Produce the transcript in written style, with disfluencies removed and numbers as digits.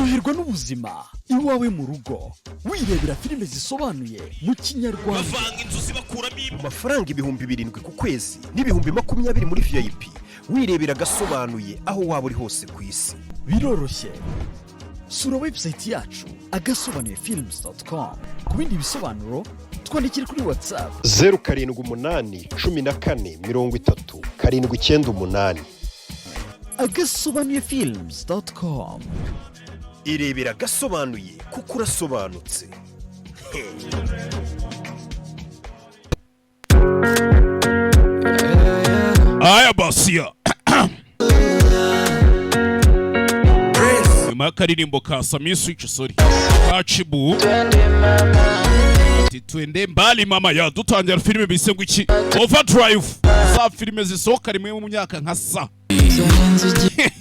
Ryoherwa n'ubuzima iwawe mu rugo wirebera filime zisobanuye mu Kinyarwanda. Bavanga inzu bakuramo amafaranga ibihumbi 7 ku kwezi n'ibihumbi 20 muri VIP. Wirebera Gasobanuye aho waba uri hose ku isi. Biroroshye. Sura website yacu agasobanuyefilms.com. Ku bindi bisobanuro twandikire kuri WhatsApp 0788 14 30 798. agasobanuyefilms.com. Irebera Gasobanuye kuko urasobanutse. Aya basiya. Makaririmbo ka Sami Switch sorry. Kachibu. Twende mbali mama ya dutangira filime bise ngo iki Overdrive. Za filime zisohoka rimwe mu myaka nka sa.